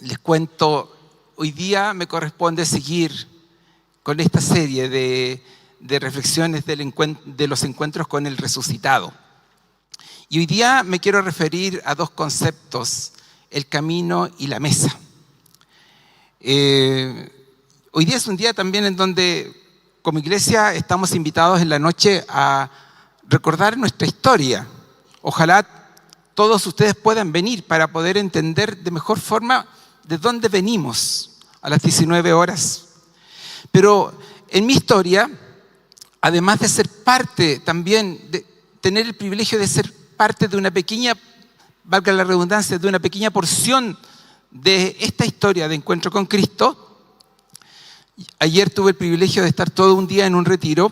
les cuento, hoy día me corresponde seguir con esta serie de reflexiones de los encuentros con el resucitado. Y hoy día me quiero referir a dos conceptos, el camino y la mesa. Hoy día es un día también en donde como iglesia estamos invitados en la noche a recordar nuestra historia. Ojalá todos ustedes puedan venir para poder entender de mejor forma de dónde venimos a las 19 horas. Pero en mi historia, además de ser parte también, de tener el privilegio de ser parte de una pequeña, valga la redundancia, de una pequeña porción de esta historia de encuentro con Cristo, ayer tuve el privilegio de estar todo un día en un retiro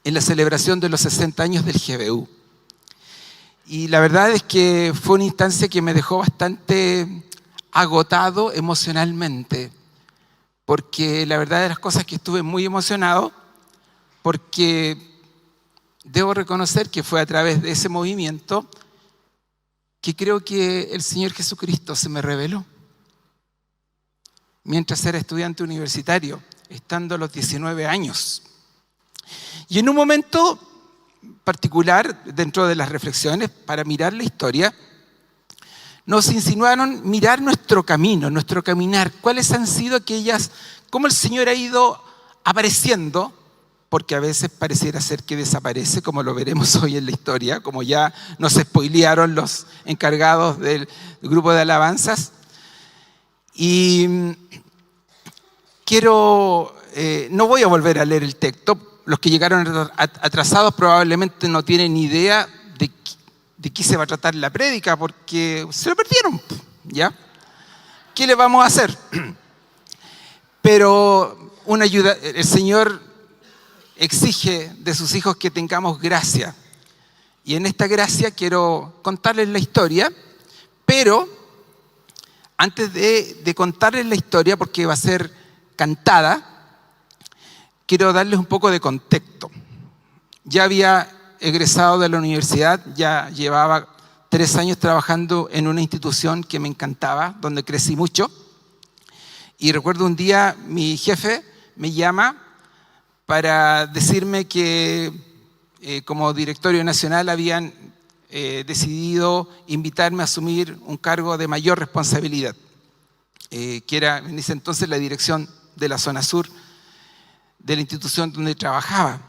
en la celebración de los 60 años del GBU. Y la verdad es que fue una instancia que me dejó bastante agotado emocionalmente, porque la verdad de las cosas es que estuve muy emocionado, porque debo reconocer que fue a través de ese movimiento que creo que el Señor Jesucristo se me reveló. Mientras era estudiante universitario, estando a los 19 años. Y en un momento particular, dentro de las reflexiones, para mirar la historia, nos insinuaron mirar nuestro camino, nuestro caminar, cuáles han sido aquellas, cómo el Señor ha ido apareciendo, porque a veces pareciera ser que desaparece, como lo veremos hoy en la historia, como ya nos spoilearon los encargados del grupo de alabanzas. Y no voy a volver a leer el texto. Los que llegaron atrasados probablemente no tienen ni idea de qué se va a tratar la prédica, porque se lo perdieron, ¿ya? ¿Qué le vamos a hacer? Pero una ayuda, el Señor exige de sus hijos que tengamos gracia. Y en esta gracia quiero contarles la historia, pero antes de contarles la historia, porque va a ser cantada, quiero darles un poco de contexto. Ya había egresado de la universidad, ya llevaba 3 años trabajando en una institución que me encantaba, donde crecí mucho. Y recuerdo un día mi jefe me llama para decirme que como directorio nacional habían decidido invitarme a asumir un cargo de mayor responsabilidad, que era en ese entonces la dirección de la zona sur de la institución donde trabajaba.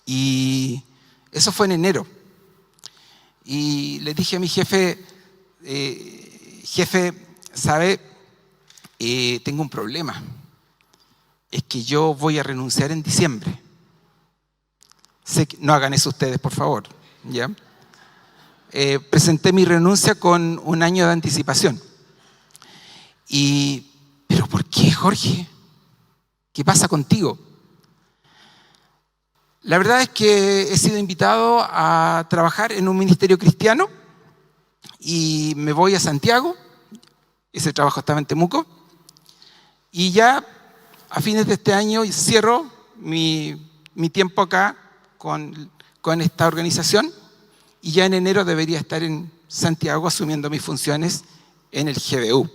Y eso fue en enero. Y le dije a mi jefe, jefe, ¿sabe? Tengo un problema. Es que yo voy a renunciar en diciembre. Sé que, no hagan eso ustedes, por favor, ¿ya? Presenté mi renuncia con 1 año de anticipación. ¿Pero por qué, Jorge? ¿Qué pasa contigo? La verdad es que he sido invitado a trabajar en un ministerio cristiano y me voy a Santiago. Ese trabajo estaba en Temuco. Y ya a fines de este año cierro mi tiempo acá con esta organización y ya en enero debería estar en Santiago asumiendo mis funciones en el GBU.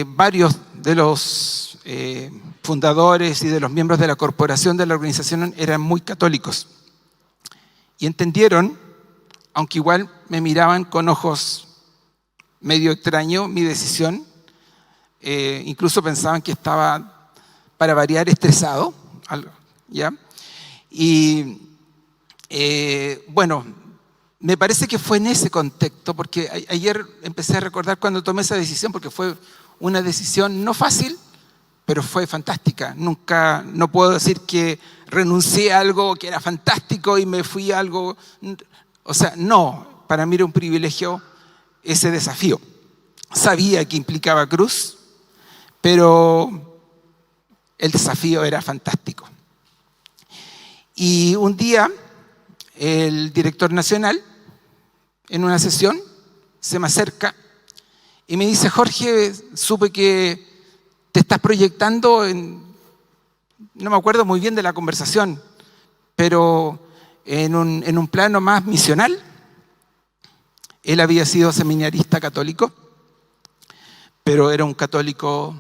Varios de los fundadores y de los miembros de la corporación de la organización eran muy católicos y entendieron, aunque igual me miraban con ojos medio extraños, mi decisión. Incluso pensaban que estaba, para variar, estresado, ¿ya? Y bueno, me parece que fue en ese contexto, porque ayer empecé a recordar cuando tomé esa decisión, porque fue una decisión no fácil, pero fue fantástica. Nunca, no puedo decir que renuncié a algo que era fantástico y me fui a algo, o sea, no, para mí era un privilegio ese desafío. Sabía que implicaba cruz, pero el desafío era fantástico. Y un día, el director nacional, en una sesión, se me acerca y me dice: Jorge, supe que te estás proyectando no me acuerdo muy bien de la conversación, pero en un plano más misional. Él había sido seminarista católico, pero era un católico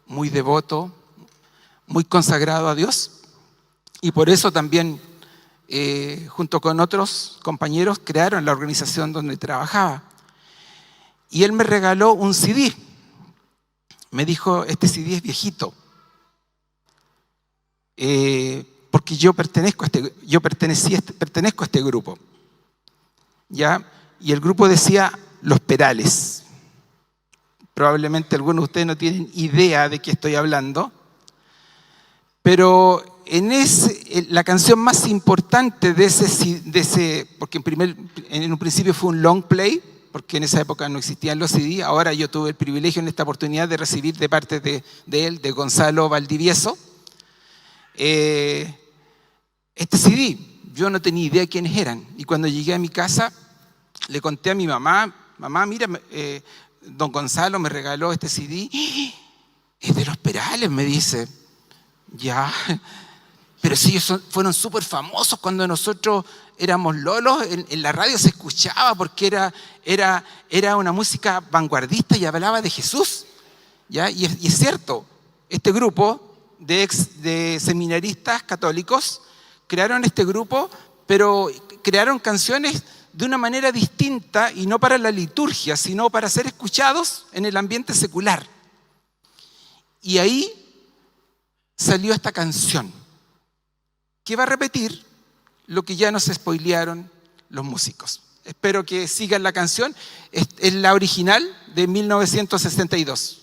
muy devoto, muy consagrado a Dios, y por eso también, junto con otros compañeros, crearon la organización donde trabajaba. Y él me regaló un CD. Me dijo, este CD es viejito, porque yo pertenezco a este grupo, ¿ya? Y el grupo decía Los Perales. Probablemente algunos de ustedes no tienen idea de qué estoy hablando, pero la canción más importante de ese porque en un principio fue un long play, porque en esa época no existían los CD. Ahora yo tuve el privilegio en esta oportunidad de recibir de parte de él, de Gonzalo Valdivieso, este CD. Yo no tenía idea de quiénes eran, y cuando llegué a mi casa le conté a mi mamá, mira, don Gonzalo me regaló este CD. Es de Los Perales, me dice. Ya, pero sí, fueron súper famosos cuando nosotros éramos lolos. En la radio se escuchaba porque era una música vanguardista y hablaba de Jesús, ¿ya? Y es cierto, este grupo de seminaristas católicos crearon este grupo, pero crearon canciones de una manera distinta, y no para la liturgia, sino para ser escuchados en el ambiente secular. Y ahí salió esta canción, que va a repetir lo que ya nos spoilearon los músicos. Espero que sigan la canción. Es la original de 1962.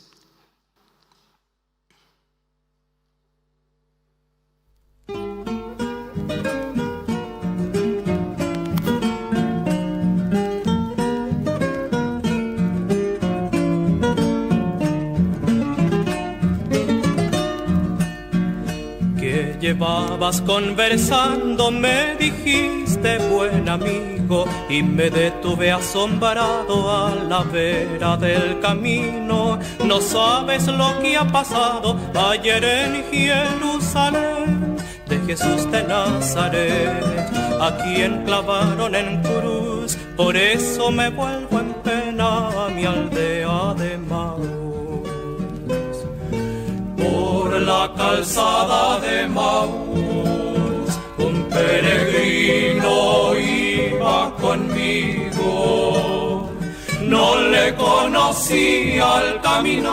Llevabas conversando, me dijiste buen amigo, y me detuve asombrado a la vera del camino. No sabes lo que ha pasado ayer en Jerusalén, de Jesús de Nazaret, a quien clavaron en cruz. Por eso me vuelvo en pena a mi aldea de Maús. Por la calzada de Maús, un peregrino iba conmigo. No le conocí al caminar,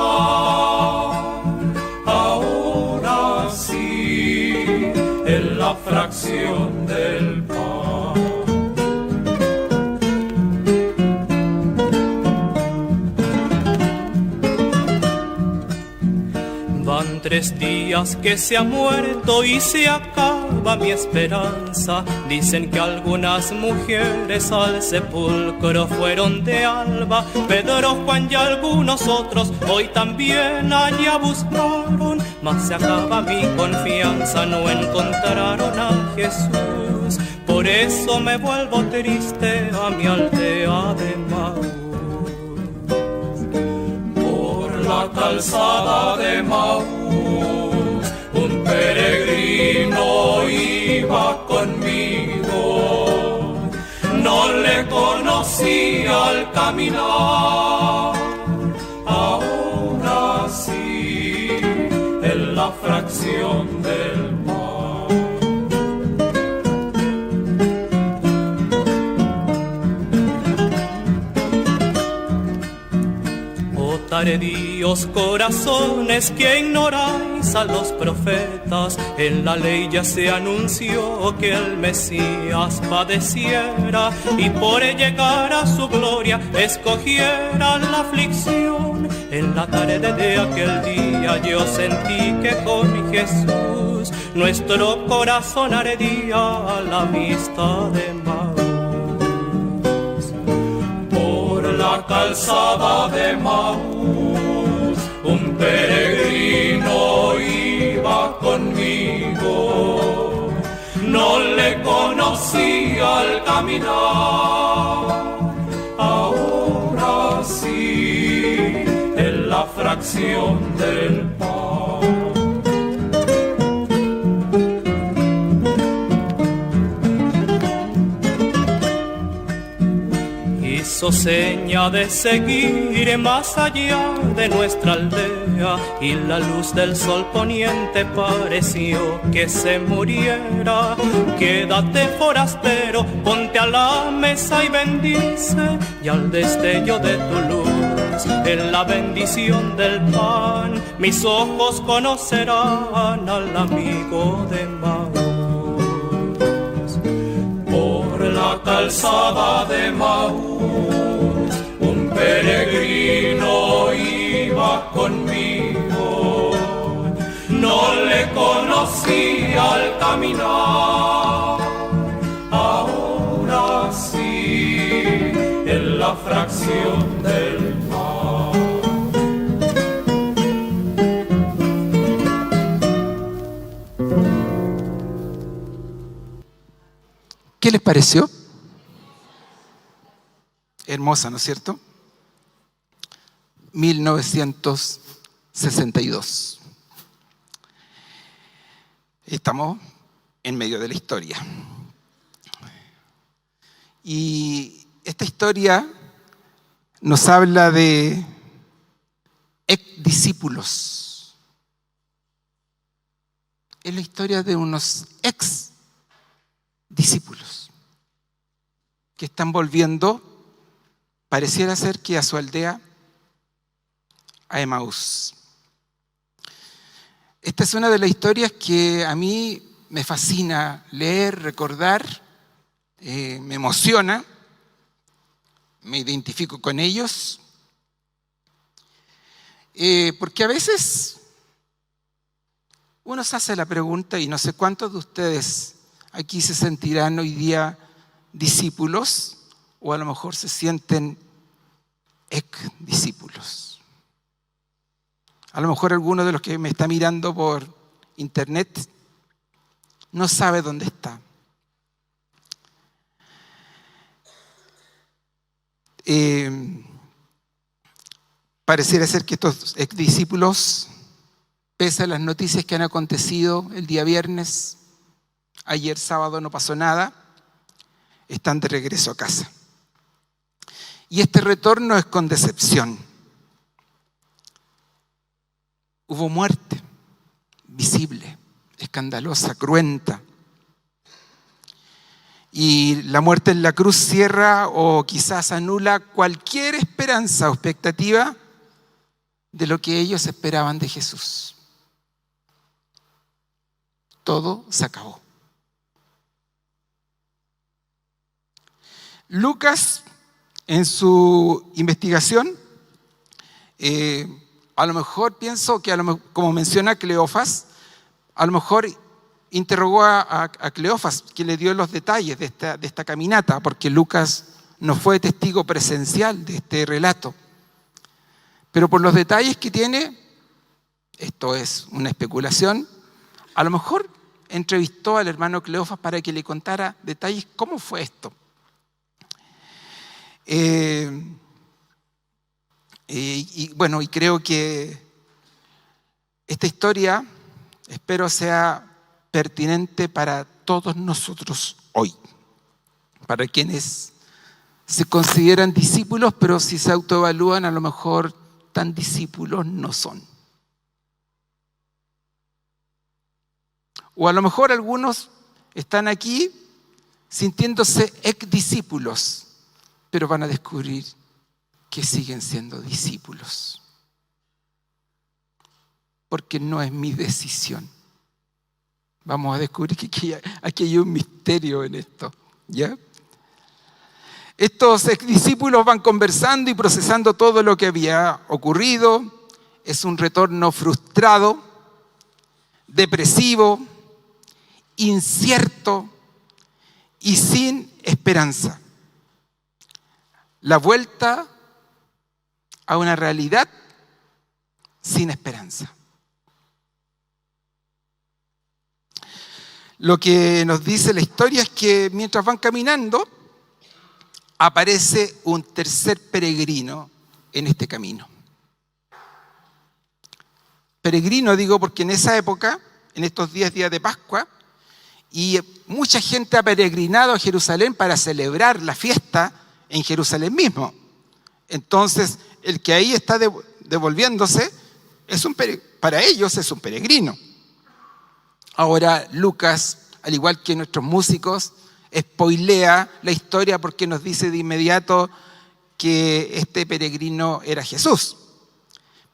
ahora sí, en la fracción del pan. Van 3 días que se ha muerto y se acaba mi esperanza. Dicen que algunas mujeres al sepulcro fueron de alba. Pedro, Juan y algunos otros hoy también allá buscaron. Mas se acaba mi confianza, no encontraron a Jesús. Por eso me vuelvo triste a mi aldea de Maús. La calzada de Maús, un peregrino iba conmigo. No le conocí al caminar, ahora sí, en la fracción del pan. Tardíos corazones que ignoráis a los profetas, en la ley ya se anunció que el Mesías padeciera y por llegar a su gloria escogiera la aflicción. En la tarde de aquel día yo sentí que con Jesús nuestro corazón ardía a la vista de Maús. La calzada de Maús, un peregrino iba conmigo. No le conocí al caminar, ahora sí, en la fracción del pan. hizo seña de seguir más allá de nuestra aldea, y la luz del sol poniente pareció que se muriera. Quédate, forastero, ponte a la mesa y bendice, y al destello de tu luz, en la bendición del pan, mis ojos conocerán al amigo de Maús. Por la calzada de Maús, un peregrino iba conmigo. No le conocía al caminar, ahora sí, en la fracción del mar. ¿Qué les pareció? Hermosa, ¿no es cierto? 1962. Estamos en medio de la historia. Y esta historia nos habla de ex-discípulos. Es la historia de unos ex-discípulos que están volviendo, pareciera ser que a su aldea, a Emaús. Esta es una de las historias que a mí me fascina leer, recordar, me emociona, me identifico con ellos, porque a veces uno se hace la pregunta, y no sé cuántos de ustedes aquí se sentirán hoy día discípulos, o a lo mejor se sienten ex-discípulos. A lo mejor alguno de los que me está mirando por internet no sabe dónde está. Pareciera ser que estos ex-discípulos, pese a las noticias que han acontecido el día viernes, ayer sábado no pasó nada, están de regreso a casa. Y este retorno es con decepción. Hubo muerte visible, escandalosa, cruenta. Y la muerte en la cruz cierra o quizás anula cualquier esperanza o expectativa de lo que ellos esperaban de Jesús. Todo se acabó. Lucas, en su investigación, a lo mejor pienso que, como menciona Cleofas, a lo mejor interrogó a Cleofas, que le dio los detalles de esta caminata, porque Lucas no fue testigo presencial de este relato. Pero por los detalles que tiene, esto es una especulación, a lo mejor entrevistó al hermano Cleofas para que le contara detalles cómo fue esto. Y creo que esta historia, espero sea pertinente para todos nosotros hoy, para quienes se consideran discípulos, pero si se autoevalúan, a lo mejor tan discípulos no son. O a lo mejor algunos están aquí sintiéndose ex-discípulos, pero van a descubrir que siguen siendo discípulos. Porque no es mi decisión. Vamos a descubrir que aquí hay un misterio en esto, ¿ya? Estos discípulos van conversando y procesando todo lo que había ocurrido. Es un retorno frustrado, depresivo, incierto y sin esperanza. La vuelta a una realidad sin esperanza. Lo que nos dice la historia es que mientras van caminando, aparece un tercer peregrino en este camino. Peregrino digo porque en esa época, en estos 10 días de Pascua, y mucha gente ha peregrinado a Jerusalén para celebrar la fiesta en Jerusalén mismo. Entonces, el que ahí está devolviéndose, para ellos es un peregrino. Ahora Lucas, al igual que nuestros músicos, spoilea la historia porque nos dice de inmediato que este peregrino era Jesús.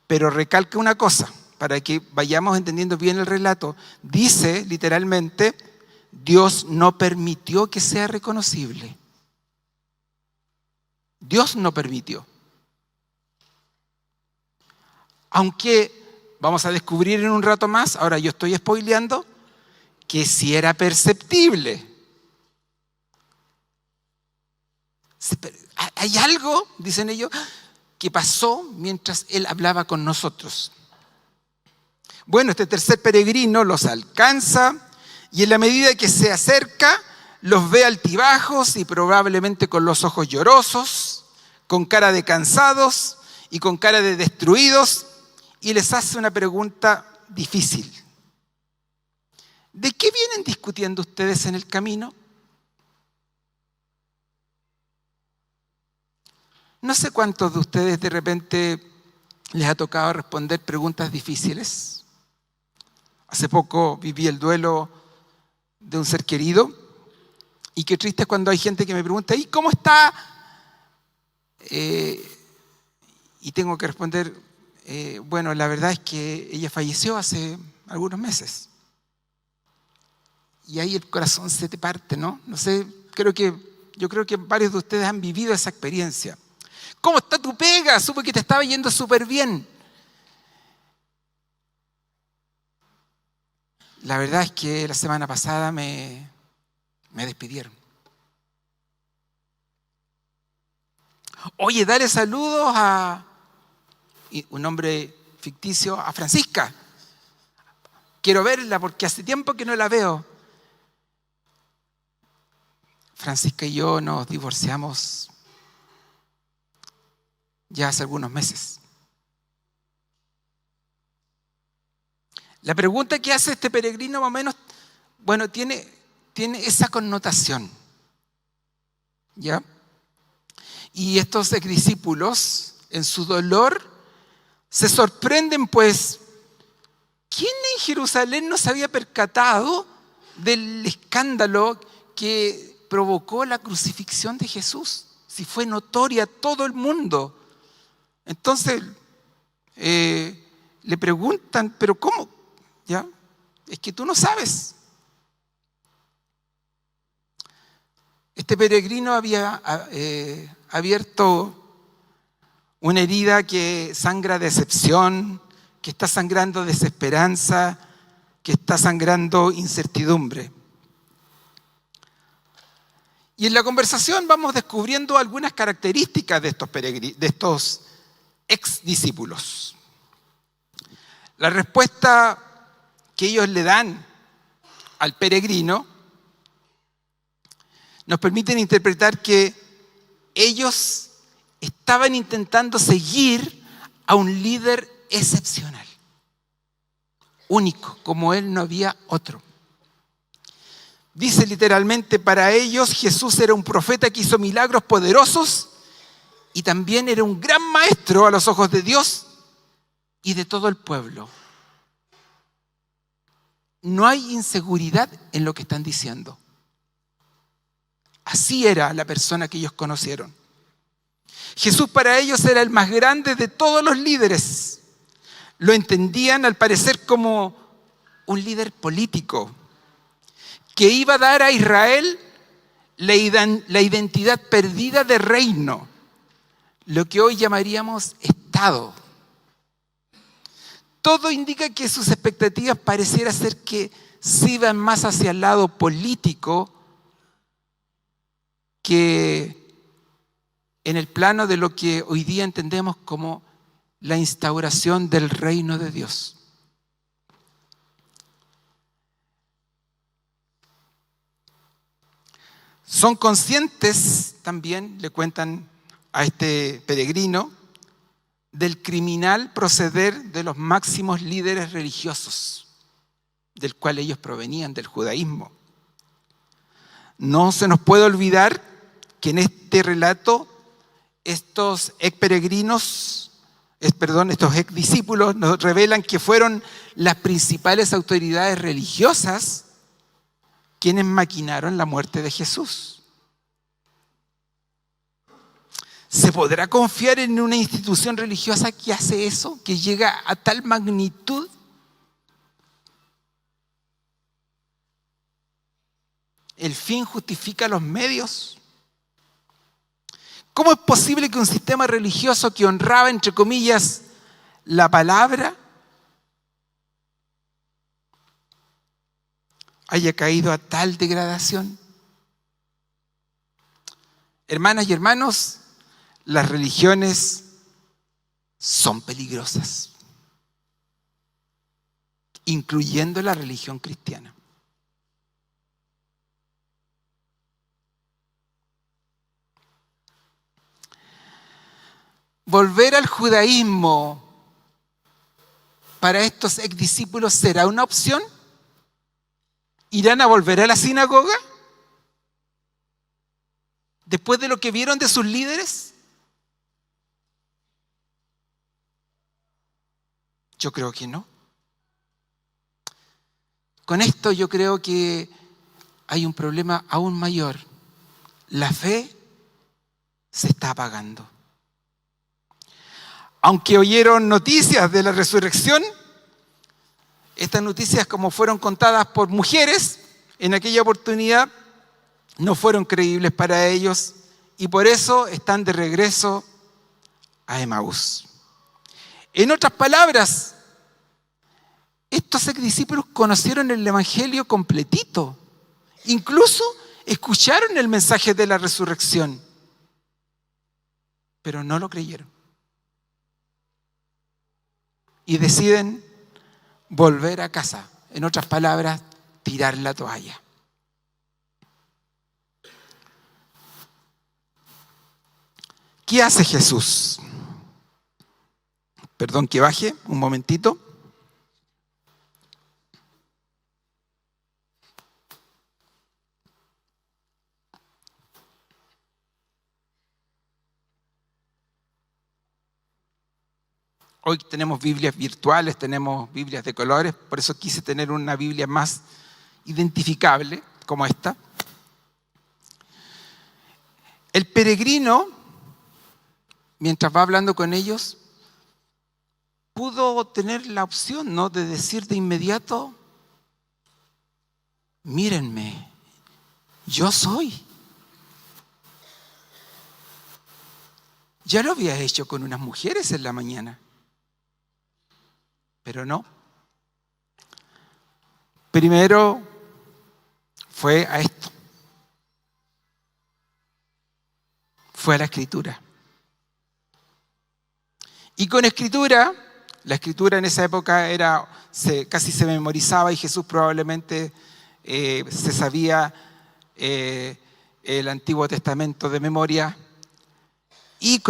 Pero recalca una cosa, para que vayamos entendiendo bien el relato. Dice literalmente, Dios no permitió que sea reconocible. Dios no permitió. Aunque vamos a descubrir en un rato más, ahora yo estoy spoileando, que sí era perceptible. Hay algo, dicen ellos, que pasó mientras Él hablaba con nosotros. Bueno, este tercer peregrino los alcanza y en la medida que se acerca, los ve altibajos y probablemente con los ojos llorosos, con cara de cansados y con cara de destruidos, y les hace una pregunta difícil. ¿De qué vienen discutiendo ustedes en el camino? No sé cuántos de ustedes de repente les ha tocado responder preguntas difíciles. Hace poco viví el duelo de un ser querido y qué triste es cuando hay gente que me pregunta, ¿y cómo está? Y tengo que responder, bueno, la verdad es que ella falleció hace algunos meses. Y ahí el corazón se te parte, ¿no? No sé, yo creo que varios de ustedes han vivido esa experiencia. ¿Cómo está tu pega? Supe que te estaba yendo súper bien. La verdad es que la semana pasada me despidieron. Oye, dale saludos a un nombre ficticio, a Francisca. Quiero verla porque hace tiempo que no la veo. Francisca y yo nos divorciamos ya hace algunos meses. La pregunta que hace este peregrino más o menos, bueno, tiene esa connotación, ¿ya? Y estos exdiscípulos, en su dolor, se sorprenden, pues, ¿quién en Jerusalén no se había percatado del escándalo que provocó la crucifixión de Jesús? Si fue notoria a todo el mundo. Entonces, le preguntan, ¿pero cómo? ¿Ya? Es que tú no sabes. Este peregrino había abierto una herida que sangra decepción, que está sangrando desesperanza, que está sangrando incertidumbre. Y en la conversación vamos descubriendo algunas características de estos ex discípulos. La respuesta que ellos le dan al peregrino nos permiten interpretar que ellos estaban intentando seguir a un líder excepcional, único, como él no había otro. Dice literalmente, para ellos Jesús era un profeta que hizo milagros poderosos y también era un gran maestro a los ojos de Dios y de todo el pueblo. No hay inseguridad en lo que están diciendo. Así era la persona que ellos conocieron. Jesús para ellos era el más grande de todos los líderes. Lo entendían al parecer como un líder político que iba a dar a Israel la identidad perdida de reino, lo que hoy llamaríamos Estado. Todo indica que sus expectativas pareciera ser que se iban más hacia el lado político que en el plano de lo que hoy día entendemos como la instauración del reino de Dios. Son conscientes también, le cuentan a este peregrino, del criminal proceder de los máximos líderes religiosos, del cual ellos provenían, del judaísmo. No se nos puede olvidar que en este relato estos estos ex discípulos nos revelan que fueron las principales autoridades religiosas quienes maquinaron la muerte de Jesús. ¿Se podrá confiar en una institución religiosa que hace eso, que llega a tal magnitud? ¿El fin justifica los medios? ¿Cómo es posible que un sistema religioso que honraba, entre comillas, la palabra, haya caído a tal degradación? Hermanas y hermanos, las religiones son peligrosas, incluyendo la religión cristiana. ¿Volver al judaísmo para estos ex discípulos será una opción? ¿Irán a volver a la sinagoga después de lo que vieron de sus líderes? Yo creo que no. Con esto yo creo que hay un problema aún mayor. La fe se está apagando. Aunque oyeron noticias de la resurrección, estas noticias, como fueron contadas por mujeres en aquella oportunidad, no fueron creíbles para ellos y por eso están de regreso a Emaús. En otras palabras, estos ex discípulos conocieron el evangelio completito, incluso escucharon el mensaje de la resurrección, pero no lo creyeron. Y deciden volver a casa. En otras palabras, tirar la toalla. ¿Qué hace Jesús? Perdón que baje un momentito. Hoy tenemos Biblias virtuales, tenemos Biblias de colores, por eso quise tener una Biblia más identificable como esta. El peregrino, mientras va hablando con ellos, pudo tener la opción, ¿no?, de decir de inmediato: mírenme, yo soy. Ya lo había hecho con unas mujeres en la mañana. Pero no. Primero fue a esto. Fue a la Escritura. Y con Escritura, la Escritura en esa época casi se memorizaba y Jesús probablemente se sabía el Antiguo Testamento de memoria. Y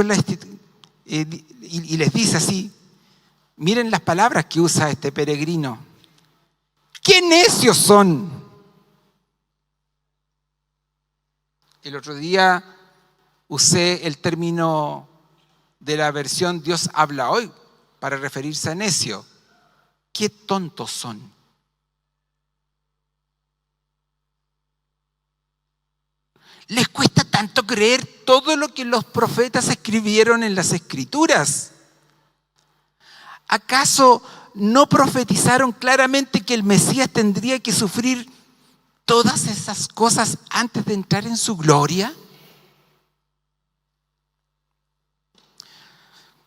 les dice así: miren las palabras que usa este peregrino. ¡Qué necios son! El otro día usé el término de la versión Dios habla hoy para referirse a necio. ¡Qué tontos son! Les cuesta tanto creer todo lo que los profetas escribieron en las Escrituras. ¿Acaso no profetizaron claramente que el Mesías tendría que sufrir todas esas cosas antes de entrar en su gloria?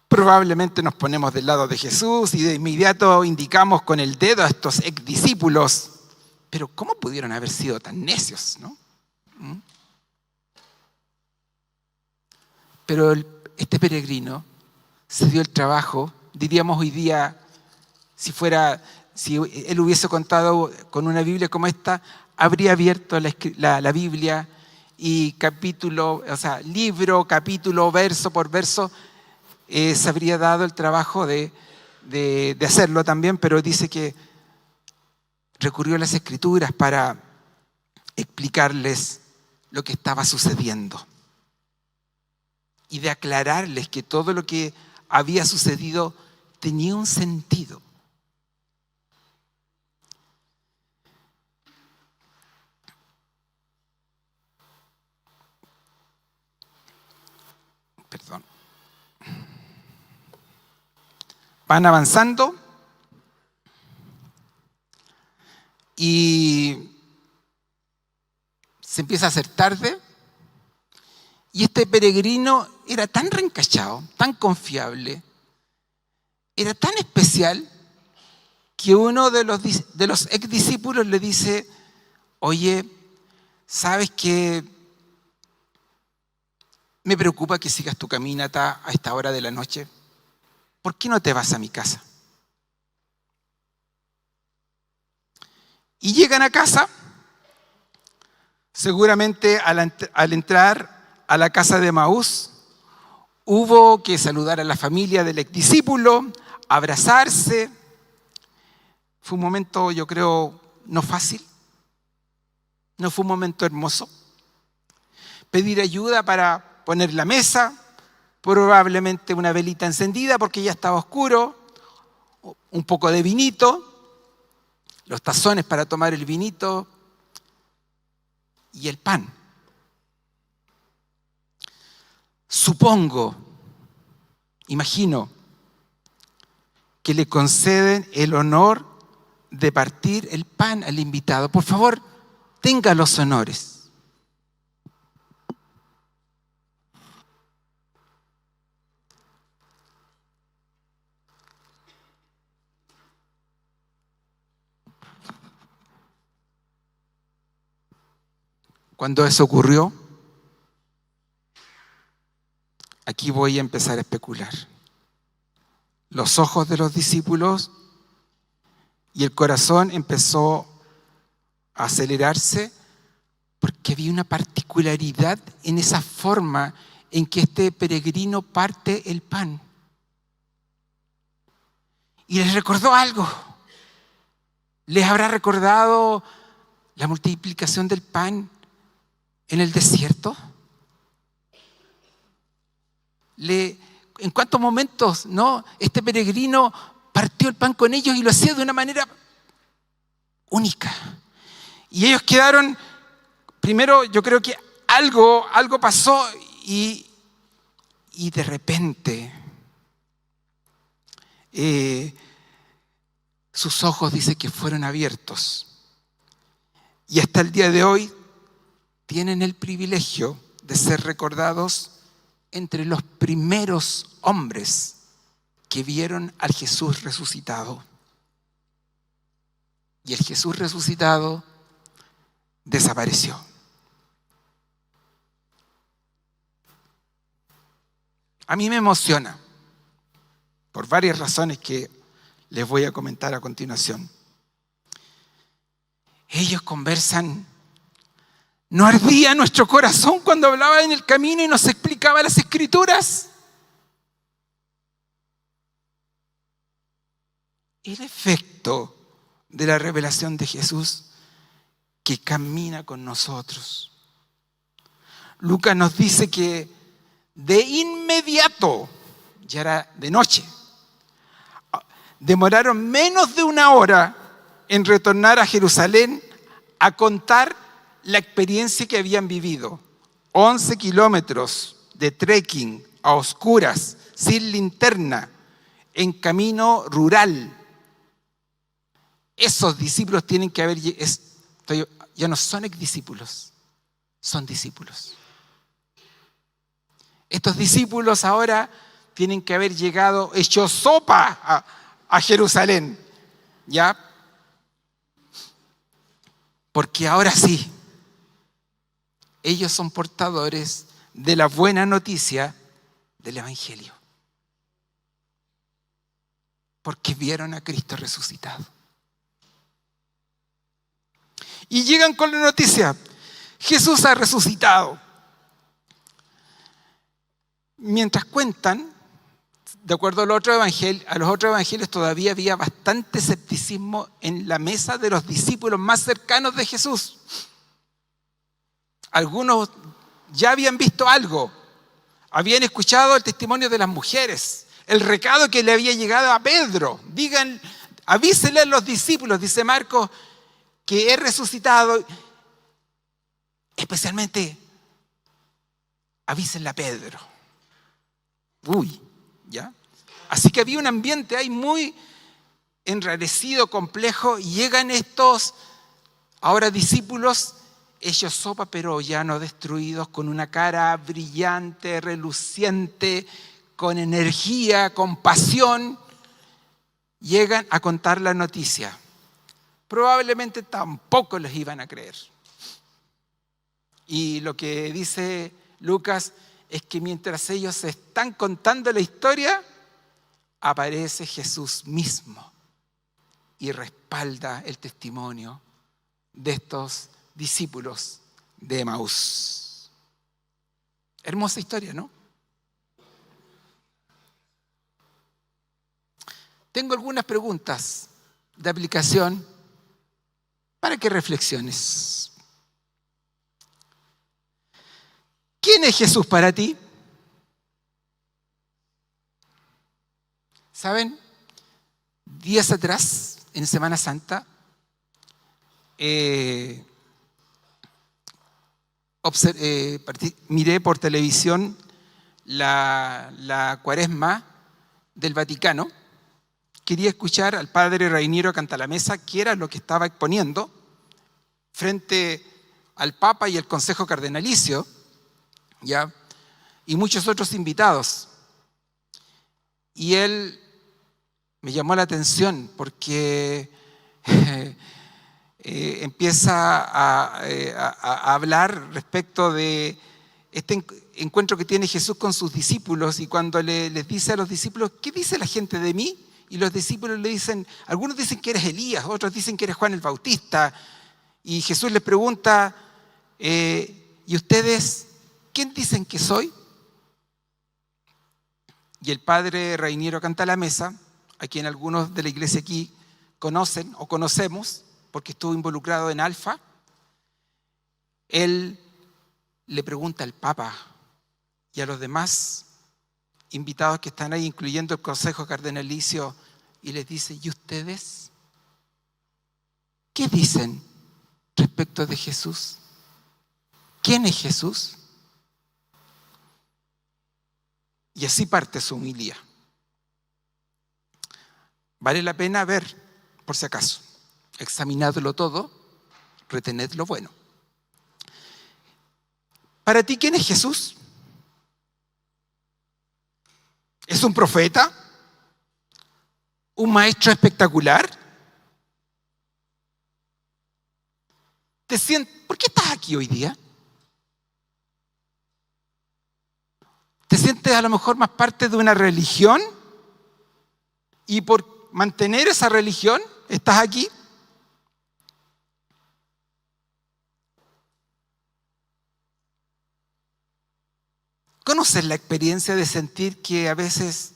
Probablemente nos ponemos del lado de Jesús y de inmediato indicamos con el dedo a estos ex discípulos. Pero ¿cómo pudieron haber sido tan necios, no? Pero este peregrino se dio el trabajo. Diríamos hoy día, si él hubiese contado con una Biblia como esta, habría abierto la Biblia y libro, capítulo, verso por verso, se habría dado el trabajo de hacerlo también, pero dice que recurrió a las Escrituras para explicarles lo que estaba sucediendo. y de aclararles que todo lo que había sucedido tenía un sentido. Perdón. Van avanzando y se empieza a hacer tarde. Y este peregrino era tan reencachado, tan confiable, era tan especial, que uno de los ex discípulos le dice: oye, ¿sabes qué? Me preocupa que sigas tu caminata a esta hora de la noche. ¿Por qué no te vas a mi casa? Y llegan a casa. Seguramente al entrar a la casa de Emaús, hubo que saludar a la familia del exdiscípulo, abrazarse. Fue un momento, yo creo, no fácil. No fue un momento hermoso. Pedir ayuda para poner la mesa, probablemente una velita encendida porque ya estaba oscuro, un poco de vinito, los tazones para tomar el vinito y el pan. Supongo, imagino, que le conceden el honor de partir el pan al invitado. Por favor, tenga los honores. Cuando eso ocurrió, aquí voy a empezar a especular. Los ojos de los discípulos y el corazón empezó a acelerarse porque había una particularidad en esa forma en que este peregrino parte el pan. Y les recordó algo. ¿Les habrá recordado la multiplicación del pan en el desierto? ¿En cuántos momentos, no, este peregrino partió el pan con ellos y lo hacía de una manera única? Y ellos quedaron, primero yo creo que algo pasó y de repente sus ojos, dice que fueron abiertos. Y hasta el día de hoy tienen el privilegio de ser recordados entre los primeros hombres que vieron al Jesús resucitado. Y el Jesús resucitado desapareció. A mí me emociona por varias razones que les voy a comentar a continuación. Ellos conversan. ¿No ardía nuestro corazón cuando hablaba en el camino y nos explicaba las Escrituras? El efecto de la revelación de Jesús que camina con nosotros. Lucas nos dice que de inmediato, ya era de noche, demoraron menos de una hora en retornar a Jerusalén a contar la experiencia que habían vivido. 11 kilómetros de trekking a oscuras, sin linterna, en camino rural. Esos discípulos tienen que haber, ya no son exdiscípulos, son discípulos. Estos discípulos ahora tienen que haber llegado hechos sopa a Jerusalén, ¿ya? Porque ahora sí, ellos son portadores de la buena noticia del Evangelio. Porque vieron a Cristo resucitado. Y llegan con la noticia: Jesús ha resucitado. Mientras cuentan, de acuerdo a los otros evangelios, todavía había bastante escepticismo en la mesa de los discípulos más cercanos de Jesús. Algunos ya habían visto algo. Habían escuchado el testimonio de las mujeres, el recado que le había llegado a Pedro. Avísenle a los discípulos, dice Marcos, que he resucitado. Especialmente, avísenle a Pedro. ¿Ya? Así que había un ambiente ahí muy enrarecido, complejo, y llegan estos ahora discípulos, ellos sopa pero ya no destruidos, con una cara brillante, reluciente, con energía, con pasión, llegan a contar la noticia. Probablemente tampoco les iban a creer. Y lo que dice Lucas es que mientras ellos están contando la historia, aparece Jesús mismo y respalda el testimonio de estos discípulos de Emaús. Hermosa historia, ¿no? Tengo algunas preguntas de aplicación para que reflexiones. ¿Quién es Jesús para ti? ¿Saben? Días atrás, en Semana Santa, miré por televisión la Cuaresma del Vaticano. Quería escuchar al padre Rainiero Cantalamessa, que era lo que estaba exponiendo frente al Papa y el Consejo Cardenalicio, ¿ya? Y muchos otros invitados. Y él me llamó la atención porque empieza a hablar respecto de este encuentro que tiene Jesús con sus discípulos, y cuando les dice a los discípulos, ¿qué dice la gente de mí? Y los discípulos le dicen, algunos dicen que eres Elías, otros dicen que eres Juan el Bautista. Y Jesús les pregunta, ¿y ustedes quién dicen que soy? Y el padre Rainiero Cantalamessa, a quien algunos de la iglesia aquí conocen o conocemos, porque estuvo involucrado en Alfa, él le pregunta al Papa y a los demás invitados que están ahí, incluyendo el Consejo Cardenalicio, y les dice, ¿y ustedes qué dicen respecto de Jesús? ¿Quién es Jesús? Y así parte su homilía. Vale la pena ver, por si acaso, examinadlo todo, retened lo bueno. Para ti, ¿quién es Jesús? ¿Es un profeta? ¿Un maestro espectacular? ¿Por qué estás aquí hoy día? ¿Te sientes a lo mejor más parte de una religión? Y por mantener esa religión, ¿estás aquí? ¿Conoces la experiencia de sentir que a veces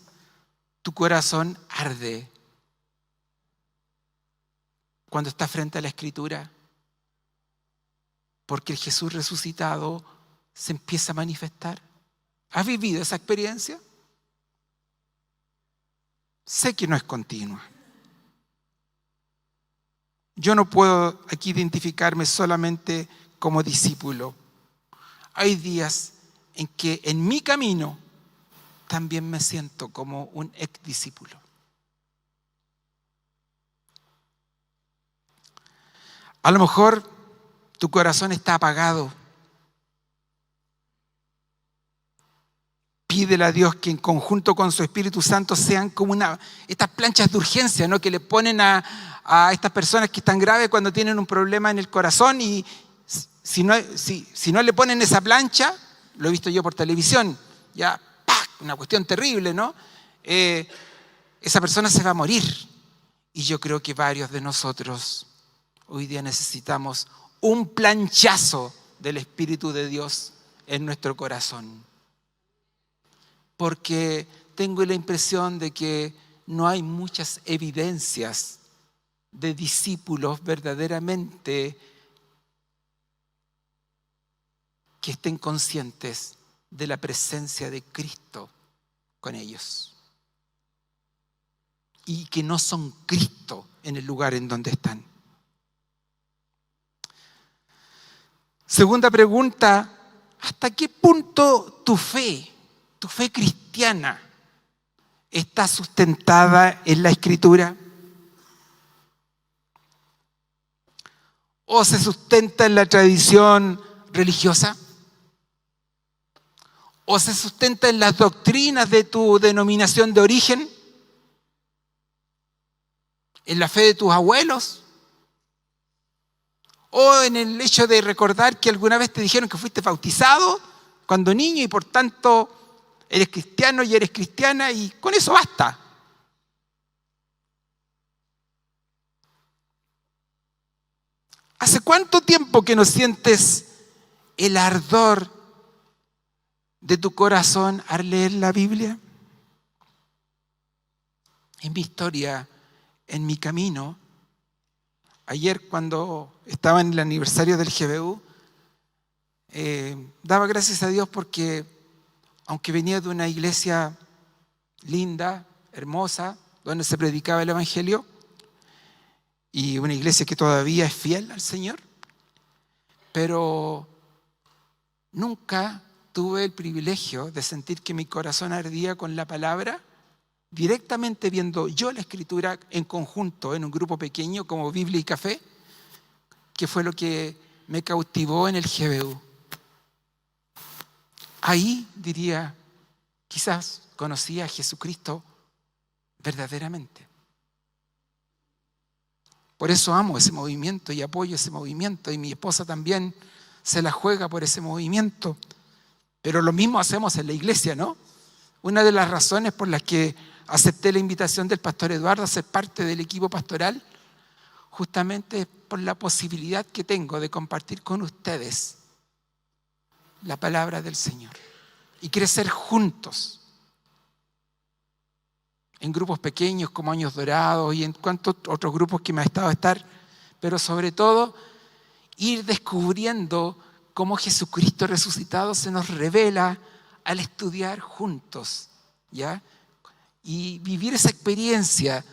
tu corazón arde cuando estás frente a la Escritura? Porque el Jesús resucitado se empieza a manifestar. ¿Has vivido esa experiencia? Sé que no es continua. Yo no puedo aquí identificarme solamente como discípulo. Hay días en que en mi camino también me siento como un ex discípulo. A lo mejor tu corazón está apagado. Pídele a Dios que en conjunto con su Espíritu Santo sean como estas planchas de urgencia, ¿no? Que le ponen a estas personas que están graves cuando tienen un problema en el corazón, y si no le ponen esa plancha, lo he visto yo por televisión, ya, ¡pac!, una cuestión terrible, ¿no? Esa persona se va a morir. Y yo creo que varios de nosotros hoy día necesitamos un planchazo del Espíritu de Dios en nuestro corazón. Porque tengo la impresión de que no hay muchas evidencias de discípulos verdaderamente que estén conscientes de la presencia de Cristo con ellos. Y que no son Cristo en el lugar en donde están. Segunda pregunta, ¿hasta qué punto tu fe cristiana, está sustentada en la Escritura? ¿O se sustenta en la tradición religiosa? ¿O se sustenta en las doctrinas de tu denominación de origen? ¿En la fe de tus abuelos? ¿O en el hecho de recordar que alguna vez te dijeron que fuiste bautizado cuando niño y por tanto eres cristiano y eres cristiana y con eso basta? ¿Hace cuánto tiempo que no sientes el ardor de tu corazón al leer la Biblia? En mi historia, en mi camino, ayer cuando estaba en el aniversario del GBU, daba gracias a Dios porque aunque venía de una iglesia linda, hermosa, donde se predicaba el Evangelio, y una iglesia que todavía es fiel al Señor, pero nunca tuve el privilegio de sentir que mi corazón ardía con la palabra, directamente viendo yo la Escritura en conjunto, en un grupo pequeño como Biblia y Café, que fue lo que me cautivó en el GBU. Ahí, diría, quizás conocí a Jesucristo verdaderamente. Por eso amo ese movimiento y apoyo ese movimiento, y mi esposa también se la juega por ese movimiento. Pero lo mismo hacemos en la iglesia, ¿no? Una de las razones por las que acepté la invitación del pastor Eduardo a ser parte del equipo pastoral, justamente es por la posibilidad que tengo de compartir con ustedes la palabra del Señor y crecer juntos en grupos pequeños como Años Dorados y en cuantos otros grupos que me ha estado estar, pero sobre todo ir descubriendo cómo Jesucristo resucitado se nos revela al estudiar juntos, ¿ya? Y vivir esa experiencia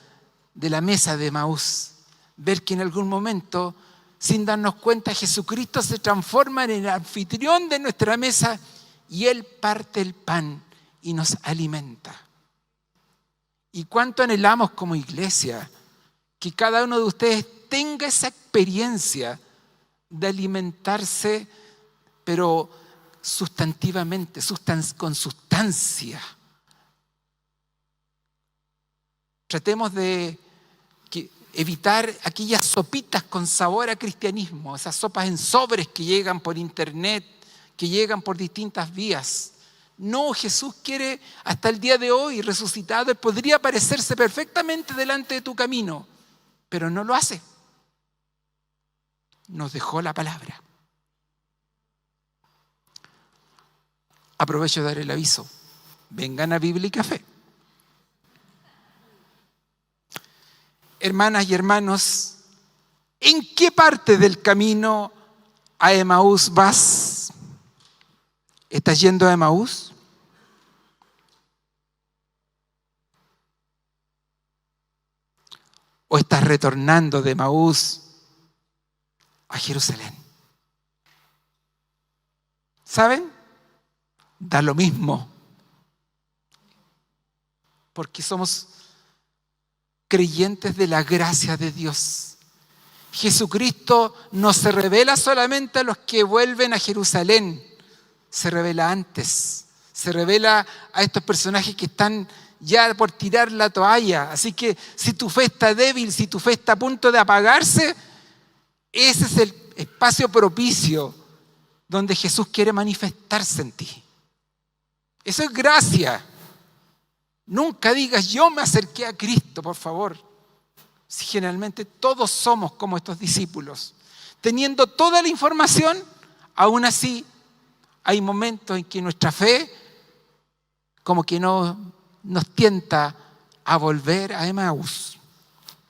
de la mesa de Emaús, ver que en algún momento, sin darnos cuenta, Jesucristo se transforma en el anfitrión de nuestra mesa y Él parte el pan y nos alimenta. Y cuánto anhelamos como iglesia que cada uno de ustedes tenga esa experiencia de alimentarse, pero sustantivamente, con sustancia. Tratemos de evitar aquellas sopitas con sabor a cristianismo, esas sopas en sobres que llegan por internet, que llegan por distintas vías. No, Jesús quiere hasta el día de hoy resucitado. Él podría aparecerse perfectamente delante de tu camino, pero no lo hace. Nos dejó la palabra. Aprovecho de dar el aviso. Vengan a Biblia y Café. Hermanas y hermanos, ¿en qué parte del camino a Emaús vas? ¿Estás yendo a Emaús? ¿O estás retornando de Emaús a Jerusalén? ¿Saben? Da lo mismo. Porque somos creyentes de la gracia de Dios. Jesucristo no se revela solamente a los que vuelven a Jerusalén, se revela antes, se revela a estos personajes que están ya por tirar la toalla. Así que si tu fe está débil, si tu fe está a punto de apagarse, ese es el espacio propicio donde Jesús quiere manifestarse en ti. Eso es gracia. Nunca digas, yo me acerqué a Cristo, por favor. Si generalmente todos somos como estos discípulos. Teniendo toda la información, aún así hay momentos en que nuestra fe como que no nos tienta a volver a Emaús.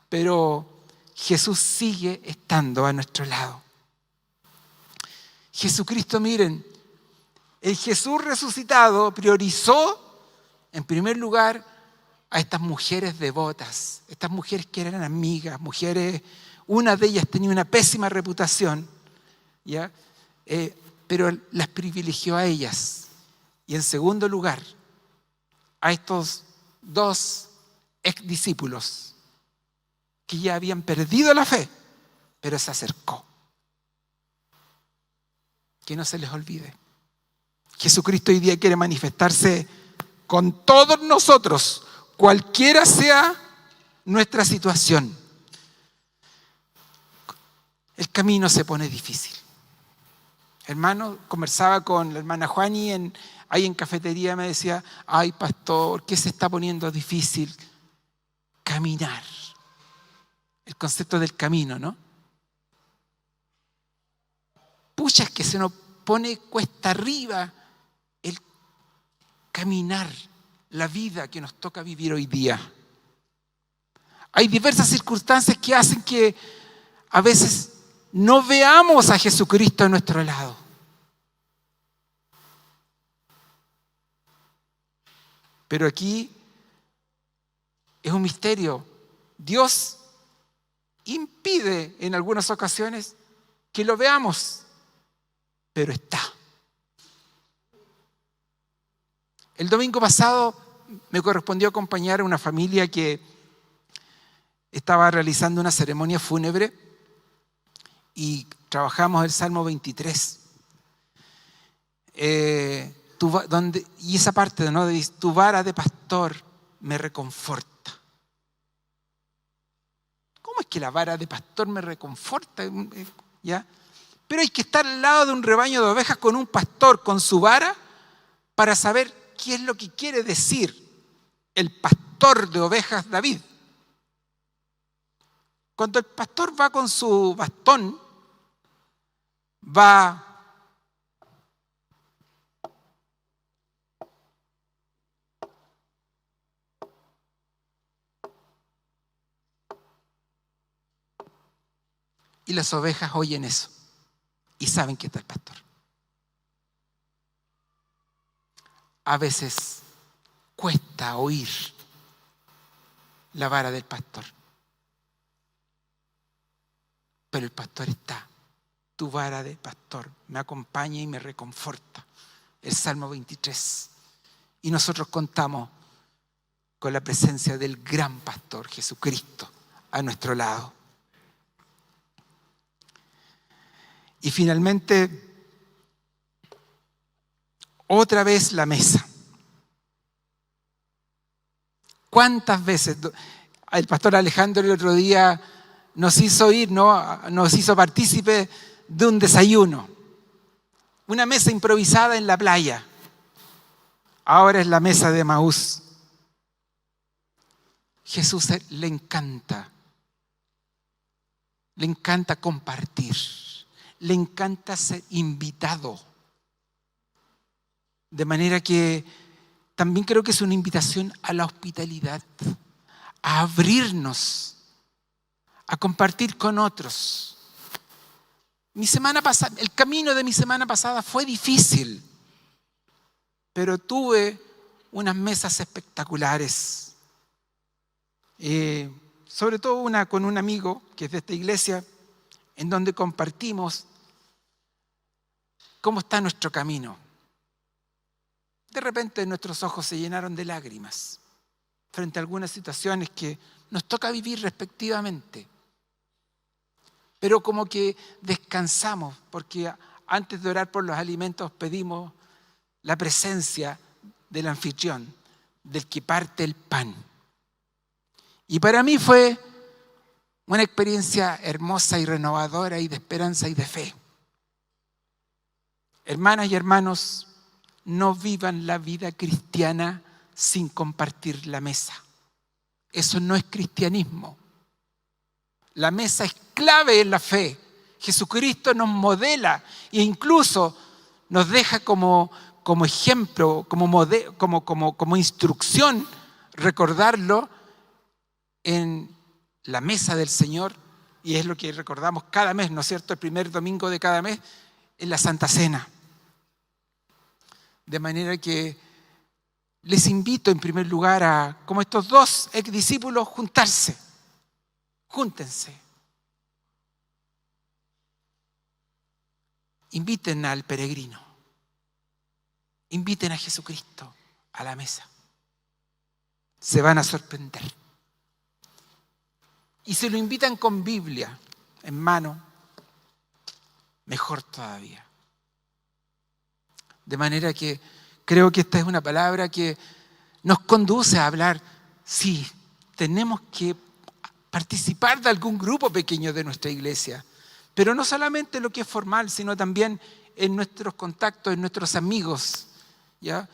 Pero Jesús sigue estando a nuestro lado. Jesucristo, miren, El Jesús resucitado priorizó, en primer lugar, a estas mujeres devotas, estas mujeres que eran amigas, mujeres, una de ellas tenía una pésima reputación, ¿ya? Pero las privilegió a ellas. Y en segundo lugar, a estos 2 exdiscípulos que ya habían perdido la fe, pero se acercó. Que no se les olvide. Jesucristo hoy día quiere manifestarse con todos nosotros, cualquiera sea nuestra situación. El camino se pone difícil. Hermano, conversaba con la hermana Juani ahí en cafetería, me decía, ay pastor, ¿qué se está poniendo difícil? Caminar. El concepto del camino, ¿no? Pucha, es que se nos pone cuesta arriba el caminar la vida que nos toca vivir hoy día. Hay diversas circunstancias que hacen que a veces no veamos a Jesucristo a nuestro lado. Pero aquí es un misterio. Dios impide en algunas ocasiones que lo veamos, pero está. El domingo pasado me correspondió acompañar a una familia que estaba realizando una ceremonia fúnebre y trabajamos el Salmo 23. Y esa parte, ¿no? Dice, tu vara de pastor me reconforta. ¿Cómo es que la vara de pastor me reconforta? ¿Ya? Pero hay que estar al lado de un rebaño de ovejas con un pastor, con su vara, para saber qué es lo que quiere decir el pastor de ovejas David. Cuando el pastor va con su bastón, va y las ovejas oyen eso y saben que está el pastor. A veces cuesta oír la vara del pastor, pero el pastor está. Tu vara de pastor me acompaña y me reconforta. El Salmo 23. Y nosotros contamos con la presencia del gran pastor Jesucristo a nuestro lado. Y finalmente, otra vez la mesa. ¿Cuántas veces el pastor Alejandro el otro día nos hizo ir, ¿no? Nos hizo partícipe de un desayuno? Una mesa improvisada en la playa. Ahora es la mesa de Emaús. Jesús le encanta compartir. Le encanta ser invitado. De manera que también creo que es una invitación a la hospitalidad, a abrirnos, a compartir con otros. El camino de mi semana pasada fue difícil, pero tuve unas mesas espectaculares. Sobre todo una con un amigo que es de esta iglesia, en donde compartimos cómo está nuestro camino. De repente nuestros ojos se llenaron de lágrimas frente a algunas situaciones que nos toca vivir respectivamente. Pero como que descansamos, porque antes de orar por los alimentos pedimos la presencia del anfitrión, del que parte el pan. Y para mí fue una experiencia hermosa y renovadora y de esperanza y de fe. Hermanas y hermanos, no vivan la vida cristiana sin compartir la mesa. Eso no es cristianismo. La mesa es clave en la fe. Jesucristo nos modela e incluso nos deja como ejemplo, como instrucción, recordarlo en la mesa del Señor, y es lo que recordamos cada mes, ¿no es cierto? El primer domingo de cada mes, en la Santa Cena. De manera que les invito en primer lugar a, como estos dos ex discípulos, juntarse. Júntense. Inviten al peregrino. Inviten a Jesucristo a la mesa. Se van a sorprender. Y si lo invitan con Biblia en mano, mejor todavía. De manera que creo que esta es una palabra que nos conduce a hablar. Sí, tenemos que participar de algún grupo pequeño de nuestra iglesia, pero no solamente lo que es formal, sino también en nuestros contactos, en nuestros amigos, ¿ya?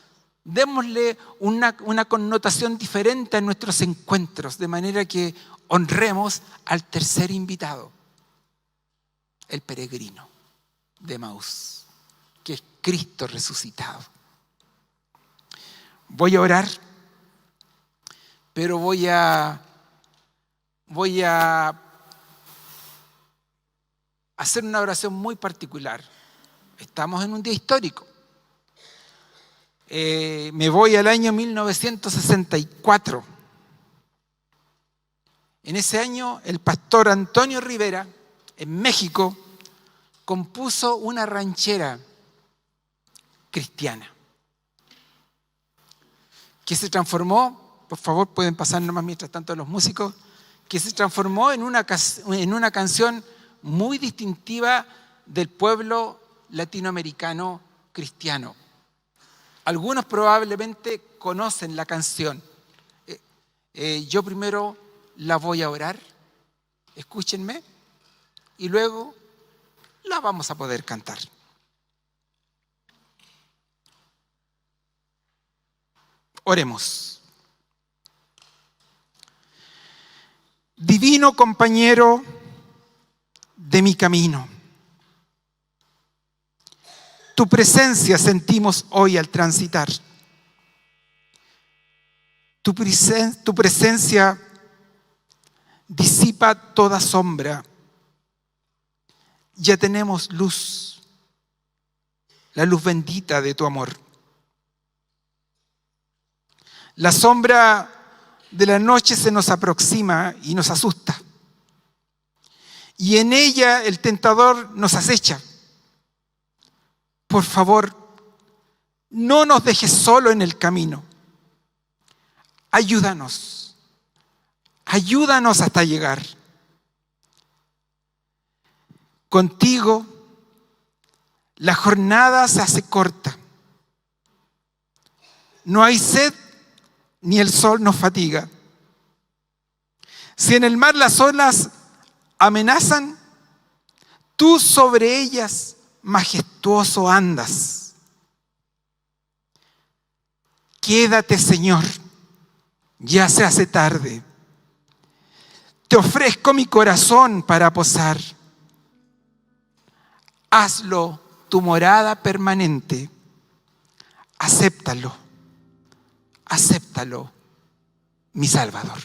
Démosle una connotación diferente a nuestros encuentros, de manera que honremos al tercer invitado, el peregrino de Emaús, que es Cristo resucitado. Voy a orar, pero voy a hacer una oración muy particular. Estamos en un día histórico. Me voy al año 1964. En ese año, el pastor Antonio Rivera, en México, compuso una ranchera cristiana que se transformó, por favor pueden pasar nomás mientras tanto los músicos, que se transformó en una canción muy distintiva del pueblo latinoamericano cristiano. Algunos probablemente conocen la canción. Yo primero la voy a orar, escúchenme, y luego la vamos a poder cantar. Oremos. Divino compañero de mi camino, tu presencia sentimos hoy al transitar. Tu presencia disipa toda sombra. Ya tenemos luz, la luz bendita de tu amor. La sombra de la noche se nos aproxima y nos asusta. Y en ella el tentador nos acecha. Por favor, no nos dejes solo en el camino. Ayúdanos hasta llegar. Contigo, la jornada se hace corta. No hay sed ni el sol nos fatiga. Si en el mar las olas amenazan, tú sobre ellas majestuoso andas. Quédate, Señor, ya se hace tarde. Te ofrezco mi corazón para posar. Hazlo tu morada permanente. Acéptalo, mi Salvador.